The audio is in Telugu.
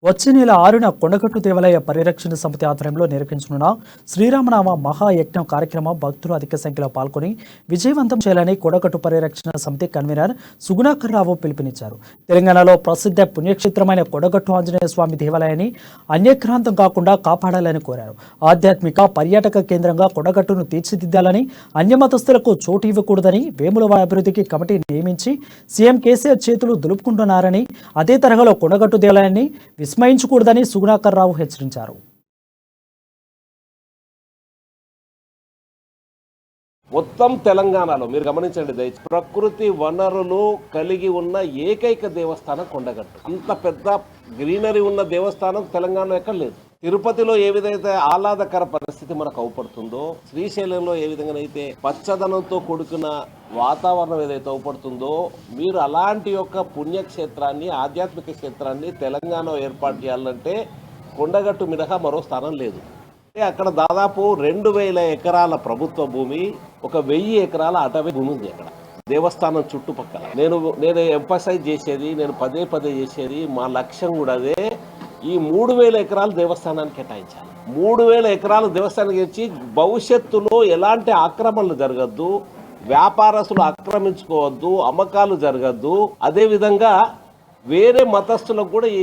వచ్చే నెల 6న కొండగట్టు దేవాలయ పరిరక్షణ సమితి ఆధ్వర్యంలో నిర్వహించనున్న శ్రీరామనామ మహాయజ్ఞం కార్యక్రమం భక్తులు అధిక సంఖ్యలో పాల్గొని విజయవంతం చేయాలని కొండగట్టు పరిరక్షణ సమితి కన్వీనర్ సుగుణాకర్ రావు పిలుపునిచ్చారు. తెలంగాణలో ప్రసిద్ధ పుణ్యక్షేత్రమైన కొండగట్టు ఆంజనేయ స్వామి దేవాలయాన్ని అన్యక్రాంతం కాకుండా కాపాడాలని కోరారు. ఆధ్యాత్మిక పర్యాటక కేంద్రంగా కొండగట్టును తీర్చిదిద్దాలని, అన్యమతస్థులకు చోటు ఇవ్వకూడదని, వేములవాడ అభివృద్ధికి కమిటీ నియమించి సీఎం కేసీఆర్ చేతులు దులుపుకుంటున్నారని, అదే తరహాలో కొండగట్టు దేవాలయాన్ని విస్మయించకూడదని సుగుణాకర్ రావు హెచ్చరించారు. మొత్తం తెలంగాణలో మీరు గమనించండి దయచేసి, ప్రకృతి వనరులు కలిగి ఉన్న ఏకైక దేవస్థానం కొండగట్టు. అంత పెద్ద గ్రీనరీ ఉన్న దేవస్థానం తెలంగాణలో ఎక్కడ లేదు. తిరుపతిలో ఏ విధంగా ఆహ్లాదకర పరిస్థితి మనకు అవుపడుతుందో, శ్రీశైలంలో ఏ విధంగానైతే పచ్చదనంతో కూడుకున్న వాతావరణం ఏదైతే అవుపడుతుందో, మీరు అలాంటి యొక్క పుణ్యక్షేత్రాన్ని, ఆధ్యాత్మిక క్షేత్రాన్ని తెలంగాణలో ఏర్పాటు చేయాలంటే కొండగట్టు మినహా మరో స్థానం లేదు. అక్కడ దాదాపు 2000 ఎకరాల ప్రభుత్వ భూమి, 1000 ఎకరాల అటవీ భూమి ఉంది అక్కడ దేవస్థానం చుట్టుపక్కల. నేను ఎంఫసైజ్ చేసేది, నేను పదే చేసేది, మా లక్ష్యం కూడా అదే. ఈ 3000 ఎకరాలు దేవస్థానానికి కేటాయించాలి. 3000 ఎకరాలు దేవస్థానానికి ఇచ్చి భవిష్యత్తులో ఎలాంటి ఆక్రమణలు జరగద్దు, వ్యాపారస్తులు ఆక్రమించుకోవద్దు, అమ్మకాలు జరగద్దు. అదేవిధంగా వేరే మతస్థులకు కూడా ఈ